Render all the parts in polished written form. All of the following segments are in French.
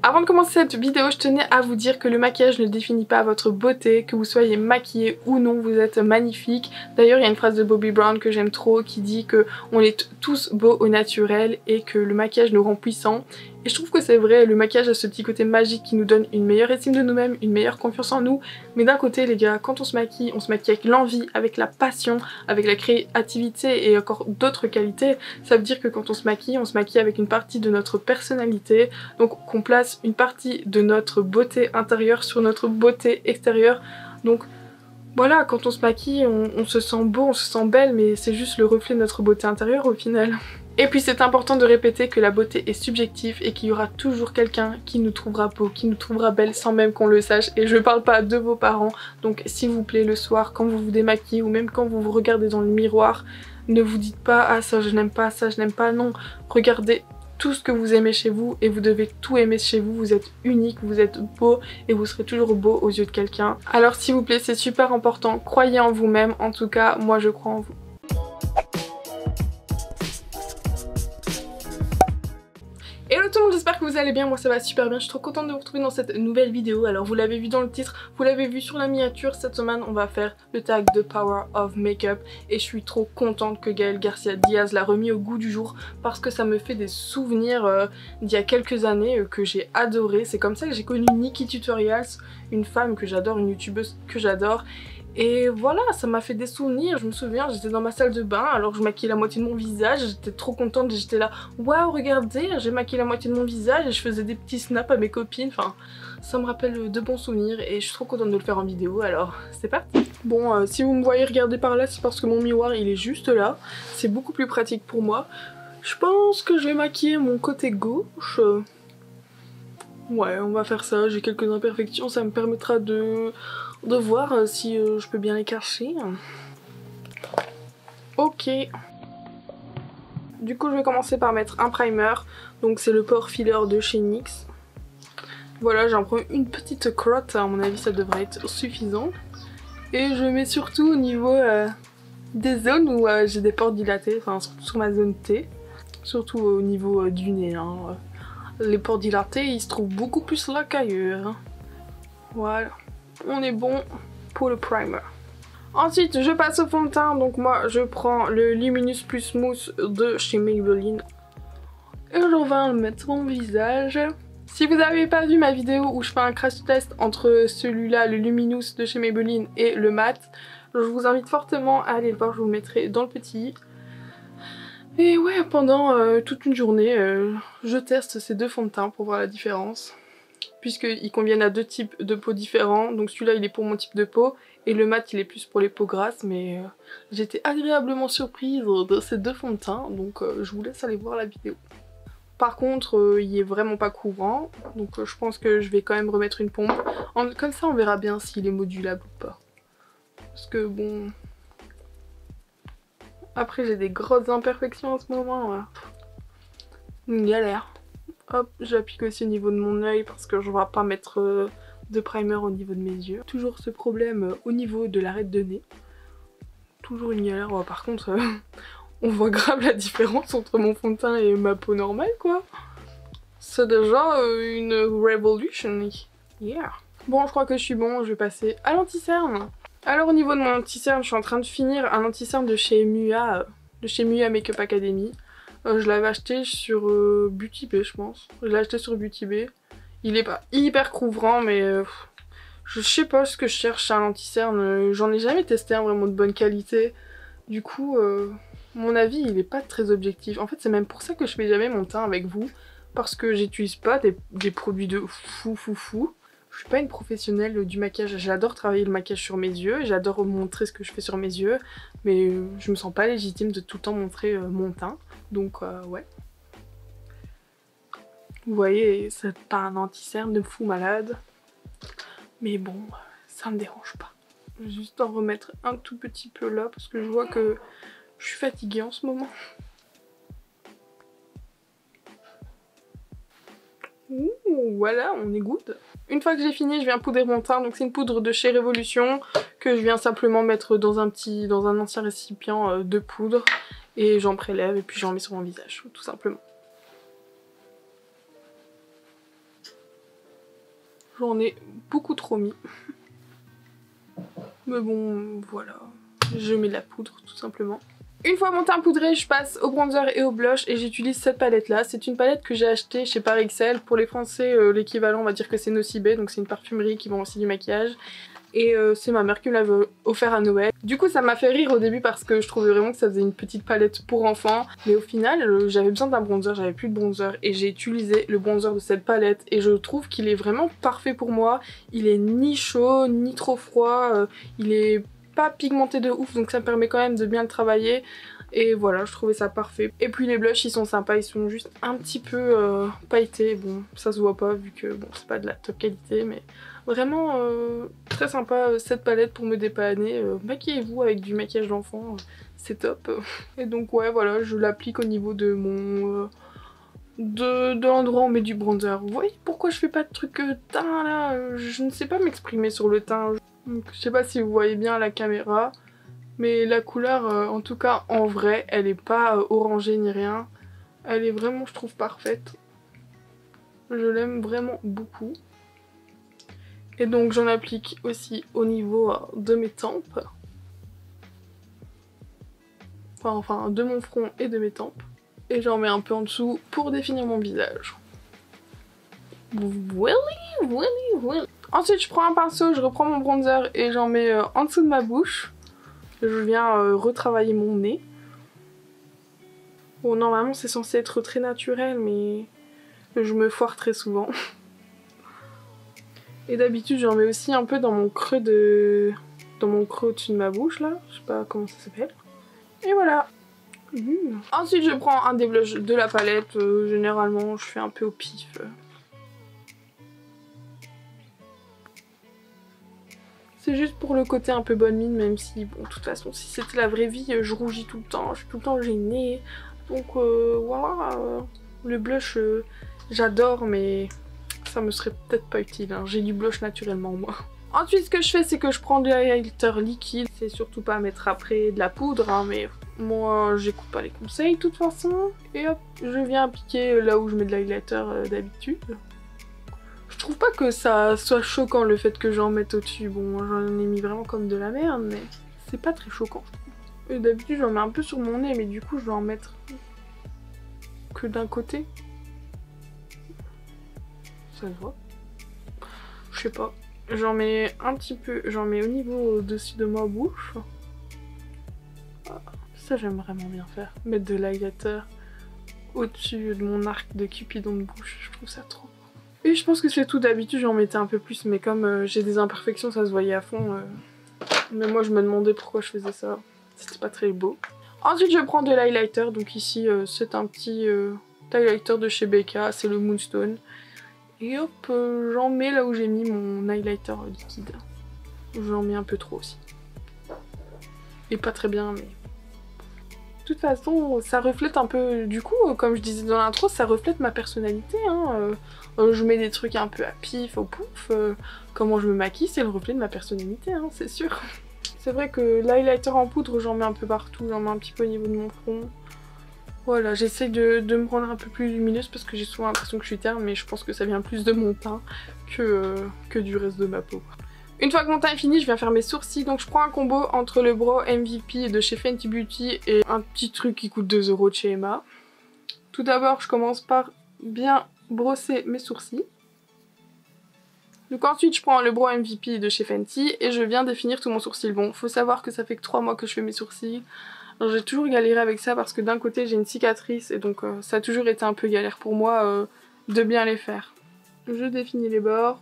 Avant de commencer cette vidéo, je tenais à vous dire que le maquillage ne définit pas votre beauté, que vous soyez maquillée ou non, vous êtes magnifique. D'ailleurs, il y a une phrase de Bobbi Brown que j'aime trop qui dit que on est tous beaux au naturel et que le maquillage nous rend puissants. Et je trouve que c'est vrai, le maquillage a ce petit côté magique qui nous donne une meilleure estime de nous-mêmes, une meilleure confiance en nous. Mais d'un côté les gars, quand on se maquille avec l'envie, avec la passion, avec la créativité et encore d'autres qualités. Ça veut dire que quand on se maquille avec une partie de notre personnalité. Donc qu'on place une partie de notre beauté intérieure sur notre beauté extérieure. Donc voilà, quand on se maquille, on se sent beau, on se sent belle, mais c'est juste le reflet de notre beauté intérieure au final. Et puis c'est important de répéter que la beauté est subjective et qu'il y aura toujours quelqu'un qui nous trouvera beau, qui nous trouvera belle sans même qu'on le sache. Et je parle pas de vos parents, donc s'il vous plaît le soir, quand vous vous démaquillez ou même quand vous vous regardez dans le miroir, ne vous dites pas « ah ça je n'aime pas, ça je n'aime pas », non. Regardez tout ce que vous aimez chez vous et vous devez tout aimer chez vous, vous êtes unique, vous êtes beau et vous serez toujours beau aux yeux de quelqu'un. Alors s'il vous plaît, c'est super important, croyez en vous-même, en tout cas moi je crois en vous. Hello tout le monde, j'espère que vous allez bien, moi ça va super bien, je suis trop contente de vous retrouver dans cette nouvelle vidéo. Alors vous l'avez vu dans le titre, vous l'avez vu sur la miniature, cette semaine on va faire le tag de Power of Makeup et je suis trop contente que Gaël Garcia Diaz l'a remis au goût du jour parce que ça me fait des souvenirs d'il y a quelques années que j'ai adoré. C'est comme ça que j'ai connu Nikki Tutorials, une femme que j'adore, une youtubeuse que j'adore. Et voilà, ça m'a fait des souvenirs. Je me souviens, j'étais dans ma salle de bain, alors je maquillais la moitié de mon visage, j'étais trop contente, j'étais là, waouh regardez, j'ai maquillé la moitié de mon visage et je faisais des petits snaps à mes copines, enfin ça me rappelle de bons souvenirs et je suis trop contente de le faire en vidéo, alors c'est parti. Bon, si vous me voyez regarder par là, c'est parce que mon miroir il est juste là, c'est beaucoup plus pratique pour moi. Je pense que je vais maquiller mon côté gauche. Ouais, on va faire ça, j'ai quelques imperfections, ça me permettra de voir si je peux bien les cacher. Ok. Du coup je vais commencer par mettre un primer, donc c'est le pore filler de chez NYX. Voilà, j'en prends une petite crotte, à mon avis ça devrait être suffisant. Et je mets surtout au niveau des zones où j'ai des pores dilatés, enfin surtout sur ma zone T. Surtout au niveau du nez, hein. Les pores dilatés ils se trouvent beaucoup plus là qu'ailleurs. Voilà, on est bon pour le primer. Ensuite je passe au fond de teint, donc moi je prends le Luminous Plus Mousse de chez Maybelline. Et je vais le mettre sur mon visage. Si vous n'avez pas vu ma vidéo où je fais un crash test entre celui-là, le Luminous de chez Maybelline et le mat, je vous invite fortement à aller le voir, je vous le mettrai dans le petit. Et ouais, pendant toute une journée, je teste ces deux fonds de teint pour voir la différence. Puisqu'ils conviennent à deux types de peau différents, donc celui-là il est pour mon type de peau et le mat il est plus pour les peaux grasses, mais j'étais agréablement surprise de ces deux fonds de teint, donc je vous laisse aller voir la vidéo. Par contre il est vraiment pas couvrant, donc je pense que je vais quand même remettre une pompe, comme ça on verra bien s'il est modulable ou pas. Parce que bon... Après j'ai des grosses imperfections en ce moment, là. Une galère. Hop, j'applique aussi au niveau de mon œil parce que je ne vais pas mettre de primer au niveau de mes yeux. Toujours ce problème au niveau de l'arête de nez. Toujours une galère. Oh, par contre, on voit grave la différence entre mon fond de teint et ma peau normale, quoi. C'est déjà une revolution. Yeah. Bon, je crois que je suis bon, je vais passer à l'anti-cerne. Alors au niveau de mon anti-cerne, je suis en train de finir un anti-cerne de chez Mua Makeup Academy. Je l'avais acheté sur Beauty Bay, je pense. Je l'ai acheté sur Beauty Bay. Il est pas hyper couvrant, mais je sais pas ce que je cherche à un anti-cerne. J'en ai jamais testé un vraiment de bonne qualité. Du coup, mon avis, il est pas très objectif. En fait, c'est même pour ça que je fais jamais mon teint avec vous. Parce que j'utilise pas des produits de fou. Je suis pas une professionnelle du maquillage. J'adore travailler le maquillage sur mes yeux. J'adore montrer ce que je fais sur mes yeux. Mais je me sens pas légitime de tout le temps montrer mon teint. Donc ouais. Vous voyez, c'est pas un anti-cerne de fou malade. Mais bon, ça me dérange pas. Je vais juste en remettre un tout petit peu là parce que je vois que je suis fatiguée en ce moment. Ouh, voilà, on est good. Une fois que j'ai fini, je viens poudrer mon teint. Donc c'est une poudre de chez Révolution que je viens simplement mettre dans un ancien récipient de poudre. Et j'en prélève et puis j'en mets sur mon visage, tout simplement. J'en ai beaucoup trop mis. Mais bon, voilà. Je mets de la poudre tout simplement. Une fois mon teint poudré, je passe au bronzer et au blush et j'utilise cette palette là. C'est une palette que j'ai achetée chez Paris XL. Pour les Français, l'équivalent on va dire que c'est Nocibé, donc c'est une parfumerie qui vend aussi du maquillage. Et c'est ma mère qui me l'avait offert à Noël. Du coup ça m'a fait rire au début parce que je trouvais vraiment que ça faisait une petite palette pour enfants. Mais au final j'avais besoin d'un bronzer, j'avais plus de bronzer et j'ai utilisé le bronzer de cette palette. Et je trouve qu'il est vraiment parfait pour moi. Il est ni chaud ni trop froid, il est pas pigmenté de ouf donc ça me permet quand même de bien le travailler. Et voilà, je trouvais ça parfait. Et puis les blushs ils sont sympas, ils sont juste un petit peu pailletés. Bon ça se voit pas vu que bon c'est pas de la top qualité mais vraiment très sympa cette palette pour me dépanner. Maquillez-vous avec du maquillage d'enfant, c'est top. Et donc ouais voilà, je l'applique au niveau de mon... de l'endroit où on met du bronzer. Vous voyez pourquoi je fais pas de trucs teint là, je ne sais pas m'exprimer sur le teint. Donc, je sais pas si vous voyez bien à la caméra. Mais la couleur, en tout cas en vrai, elle est pas orangée ni rien. Elle est vraiment, je trouve, parfaite. Je l'aime vraiment beaucoup. Et donc j'en applique aussi au niveau de mes tempes. Enfin, de mon front et de mes tempes. Et j'en mets un peu en dessous pour définir mon visage. Ensuite je prends un pinceau, je reprends mon bronzer et j'en mets en dessous de ma bouche. Je viens retravailler mon nez. Bon normalement c'est censé être très naturel mais je me foire très souvent. Et d'habitude j'en mets aussi un peu dans mon creux au-dessus de ma bouche là. Je sais pas comment ça s'appelle. Et voilà. Ensuite je prends un des blushs de la palette. Généralement je fais un peu au pif. C'est juste pour le côté un peu bonne mine, même si, bon, de toute façon, si c'était la vraie vie, je rougis tout le temps, je suis tout le temps gênée. Donc voilà, le blush, j'adore, mais ça me serait peut-être pas utile, hein. J'ai du blush naturellement, moi. Ensuite, ce que je fais, c'est que je prends du highlighter liquide. C'est surtout pas à mettre après de la poudre, hein, mais moi, j'écoute pas les conseils, de toute façon. Et hop, je viens appliquer là où je mets de l'highlighter d'habitude. Je trouve pas que ça soit choquant le fait que j'en mette au-dessus. Bon, j'en ai mis vraiment comme de la merde, mais c'est pas très choquant. Et d'habitude, j'en mets un peu sur mon nez, mais du coup, je vais en mettre que d'un côté. Ça se voit. Je sais pas. J'en mets un petit peu, j'en mets au niveau au-dessus de ma bouche. Ça, j'aime vraiment bien faire. Mettre de l'highlighter au-dessus de mon arc de Cupidon de bouche. Je trouve ça trop. Et je pense que c'est tout. D'habitude j'en mettais un peu plus mais comme j'ai des imperfections ça se voyait à fond. Mais moi je me demandais pourquoi je faisais ça. C'était pas très beau. Ensuite je prends de l'highlighter. Donc ici c'est un petit highlighter de chez Becca. C'est le Moonstone. Et hop j'en mets là où j'ai mis mon highlighter liquide. J'en mets un peu trop aussi. Et pas très bien mais... De toute façon, ça reflète un peu, du coup, comme je disais dans l'intro, ça reflète ma personnalité. Hein. Je mets des trucs un peu à pif, au pouf. Comment je me maquille, c'est le reflet de ma personnalité, hein, c'est sûr. C'est vrai que l'highlighter en poudre, j'en mets un peu partout. J'en mets un petit peu au niveau de mon front. Voilà, j'essaie de me rendre un peu plus lumineuse parce que j'ai souvent l'impression que je suis terne, mais je pense que ça vient plus de mon teint que du reste de ma peau. Une fois que mon teint est fini, je viens faire mes sourcils. Donc je prends un combo entre le Brow MVP de chez Fenty Beauty et un petit truc qui coûte 2 € de chez Emma. Tout d'abord, je commence par bien brosser mes sourcils. Donc ensuite, je prends le Brow MVP de chez Fenty et je viens définir tout mon sourcil. Bon, faut savoir que ça fait que 3 mois que je fais mes sourcils. J'ai toujours galéré avec ça parce que d'un côté, j'ai une cicatrice et donc ça a toujours été un peu galère pour moi de bien les faire. Je définis les bords.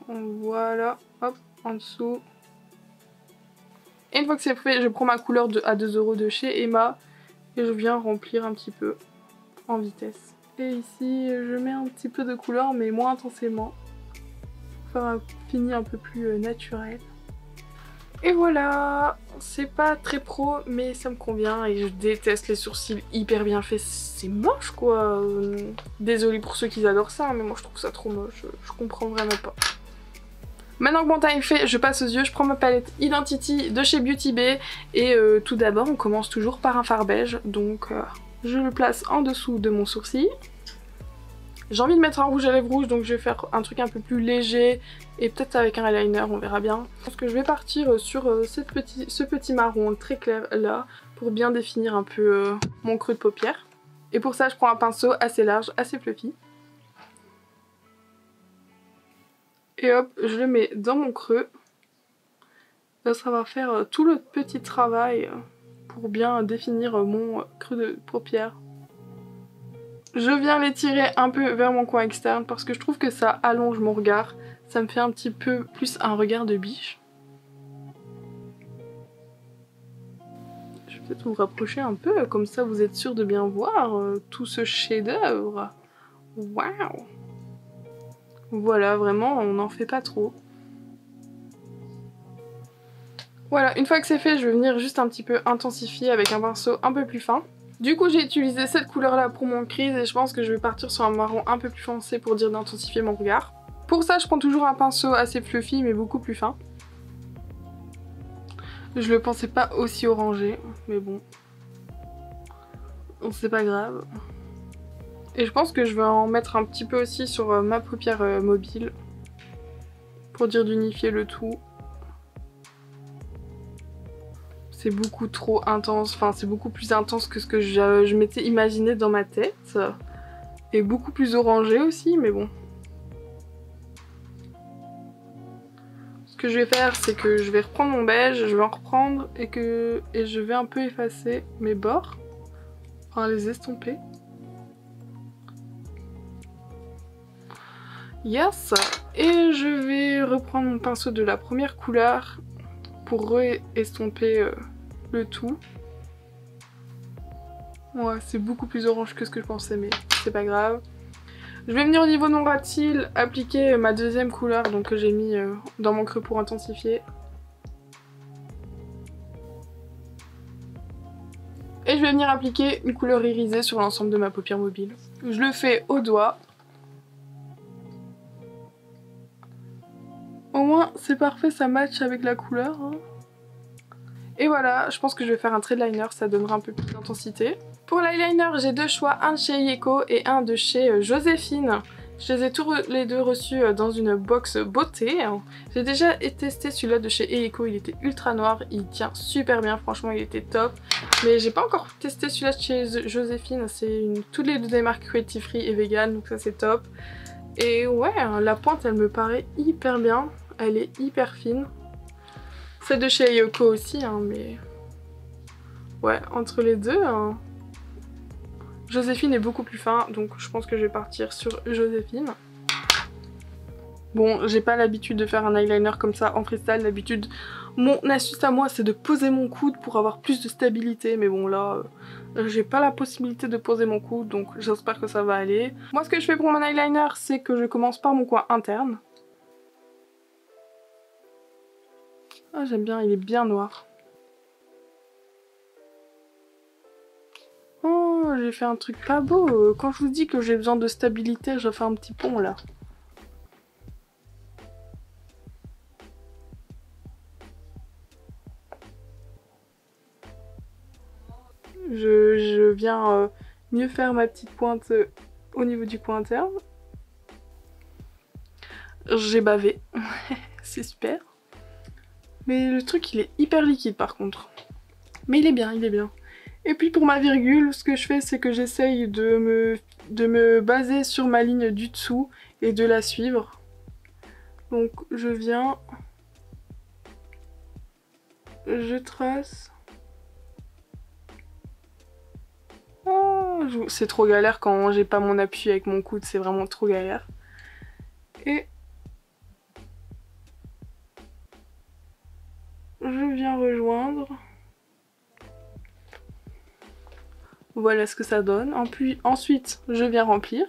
Voilà, hop, en dessous. Et une fois que c'est fait, je prends ma couleur à 2 € de chez Emma et je viens remplir un petit peu en vitesse. Et ici, je mets un petit peu de couleur, mais moins intensément. Pour faire un fini un peu plus naturel. Et voilà, c'est pas très pro, mais ça me convient et je déteste les sourcils hyper bien faits. C'est moche quoi. Désolée pour ceux qui adorent ça, mais moi je trouve ça trop moche. Je comprends vraiment pas. Maintenant que mon teint est fait, je passe aux yeux, je prends ma palette Identity de chez Beauty Bay et tout d'abord on commence toujours par un fard beige, donc je le place en dessous de mon sourcil. J'ai envie de mettre un rouge à lèvres rouge, donc je vais faire un truc un peu plus léger et peut-être avec un eyeliner, on verra bien. Je pense que je vais partir sur ce petit marron très clair là pour bien définir un peu mon creux de paupière. Et pour ça je prends un pinceau assez large, assez fluffy. Et hop, je le mets dans mon creux. Là, ça va faire tout le petit travail pour bien définir mon creux de paupière. Je viens l'étirer un peu vers mon coin externe parce que je trouve que ça allonge mon regard. Ça me fait un petit peu plus un regard de biche. Je vais peut-être vous rapprocher un peu, comme ça vous êtes sûr de bien voir tout ce chef-d'œuvre. Waouh! Voilà, vraiment, on n'en fait pas trop. Voilà, une fois que c'est fait, je vais venir juste un petit peu intensifier avec un pinceau un peu plus fin. Du coup, j'ai utilisé cette couleur-là pour mon crease et je pense que je vais partir sur un marron un peu plus foncé pour dire d'intensifier mon regard. Pour ça, je prends toujours un pinceau assez fluffy mais beaucoup plus fin. Je le pensais pas aussi orangé, mais bon. C'est pas grave. Et je pense que je vais en mettre un petit peu aussi sur ma paupière mobile. Pour dire d'unifier le tout. C'est beaucoup trop intense, enfin c'est beaucoup plus intense que ce que je m'étais imaginé dans ma tête. Et beaucoup plus orangé aussi, mais bon. Ce que je vais faire, c'est que je vais reprendre mon beige, je vais en reprendre et je vais un peu effacer mes bords. Enfin les estomper. Yes! Et je vais reprendre mon pinceau de la première couleur pour re-estomper le tout. Ouais, c'est beaucoup plus orange que ce que je pensais, mais c'est pas grave. Je vais venir au niveau de mon ras de cils, appliquer ma deuxième couleur donc que j'ai mis dans mon creux pour intensifier. Et je vais venir appliquer une couleur irisée sur l'ensemble de ma paupière mobile. Je le fais au doigt. Au moins c'est parfait, ça match avec la couleur. Hein. Et voilà, je pense que je vais faire un trait de liner, ça donnera un peu plus d'intensité. Pour l'eyeliner, j'ai deux choix, un de chez Eyeko et un de chez Joséphine. Je les ai tous les deux reçus dans une box beauté. J'ai déjà testé celui-là de chez Eyeko, il était ultra noir, il tient super bien, franchement il était top. Mais j'ai pas encore testé celui-là de chez Joséphine, c'est toutes les deux des marques cruelty free et vegan, donc ça c'est top. Et ouais, la pointe elle me paraît hyper bien, elle est hyper fine. Celle de chez Eyeko aussi, hein, mais... Ouais, entre les deux... Hein... Joséphine est beaucoup plus fin, donc je pense que je vais partir sur Joséphine. Bon, j'ai pas l'habitude de faire un eyeliner comme ça en freestyle, d'habitude mon astuce à moi c'est de poser mon coude pour avoir plus de stabilité, mais bon là j'ai pas la possibilité de poser mon coude, donc j'espère que ça va aller. Moi ce que je fais pour mon eyeliner c'est que je commence par mon coin interne. Ah j'aime bien, il est bien noir. Oh, j'ai fait un truc pas beau. Quand je vous dis que j'ai besoin de stabilité, je fais un petit pont là. Je viens mieux faire ma petite pointe au niveau du coin interne. J'ai bavé. C'est super. Mais le truc il est hyper liquide par contre. Mais il est bien, il est bien. Et puis pour ma virgule, ce que je fais c'est que j'essaye de me baser sur ma ligne du dessous et de la suivre. Donc je viens, je trace. Oh, c'est trop galère quand j'ai pas mon appui avec mon coude, c'est vraiment trop galère. Et je viens rejoindre. Voilà ce que ça donne. Ensuite, je viens remplir.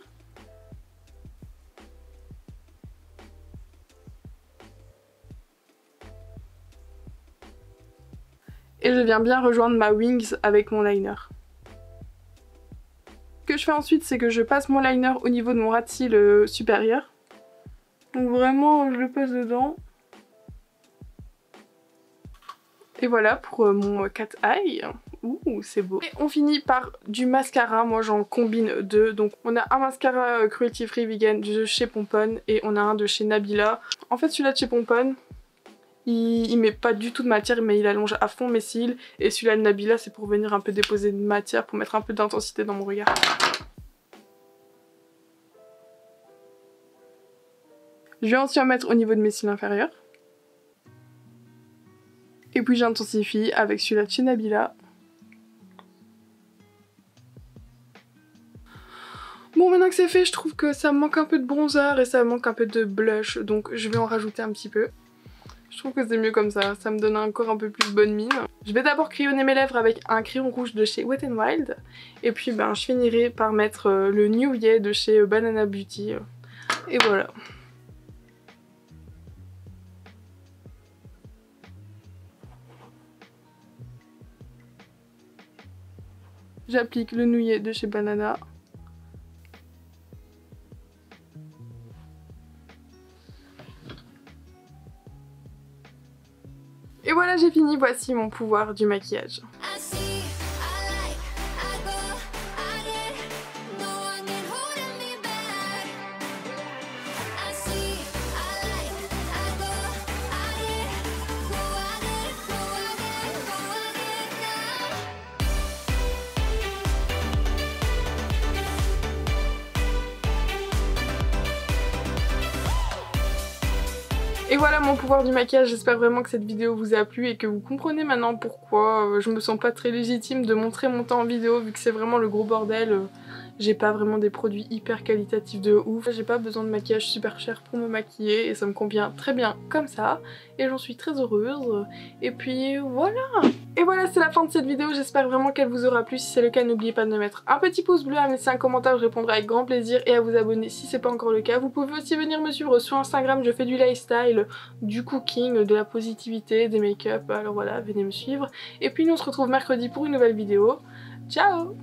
Et je viens bien rejoindre ma wings avec mon liner. Ce que je fais ensuite, c'est que je passe mon liner au niveau de mon ras de cils supérieur. Donc vraiment, je le passe dedans. Et voilà pour mon cat eye. Ouh, c'est beau. Et on finit par du mascara. Moi j'en combine deux. Donc on a un mascara cruelty free vegan de chez Pomponne et on a un de chez Nabila. En fait celui-là de chez Pomponne, il met pas du tout de matière mais il allonge à fond mes cils. Et celui-là de Nabila c'est pour venir un peu déposer de matière, pour mettre un peu d'intensité dans mon regard. Je vais aussi en mettre au niveau de mes cils inférieurs. Et puis j'intensifie avec celui-là de chez Nabila. Bon, maintenant que c'est fait, je trouve que ça me manque un peu de bronzer et ça me manque un peu de blush. Donc je vais en rajouter un petit peu. Je trouve que c'est mieux comme ça me donne encore un peu plus bonne mine. Je vais d'abord crayonner mes lèvres avec un crayon rouge de chez Wet n Wild. Et puis ben, je finirai par mettre le New Yeah de chez Banana Beauty. Et voilà. J'applique le nouillet de chez Banana. Et voilà, j'ai fini, voici mon pouvoir du maquillage. Et voilà mon pouvoir du maquillage, j'espère vraiment que cette vidéo vous a plu et que vous comprenez maintenant pourquoi je me sens pas très légitime de montrer mon temps en vidéo vu que c'est vraiment le gros bordel. J'ai pas vraiment des produits hyper qualitatifs de ouf. J'ai pas besoin de maquillage super cher pour me maquiller et ça me convient très bien comme ça. Et j'en suis très heureuse. Et puis voilà. Et voilà, c'est la fin de cette vidéo. J'espère vraiment qu'elle vous aura plu. Si c'est le cas, n'oubliez pas de me mettre un petit pouce bleu, à me laisser un commentaire, je répondrai avec grand plaisir. Et à vous abonner si c'est pas encore le cas. Vous pouvez aussi venir me suivre sur Instagram. Je fais du lifestyle, du cooking, de la positivité, des make-up. Alors voilà, venez me suivre. Et puis nous on se retrouve mercredi pour une nouvelle vidéo. Ciao!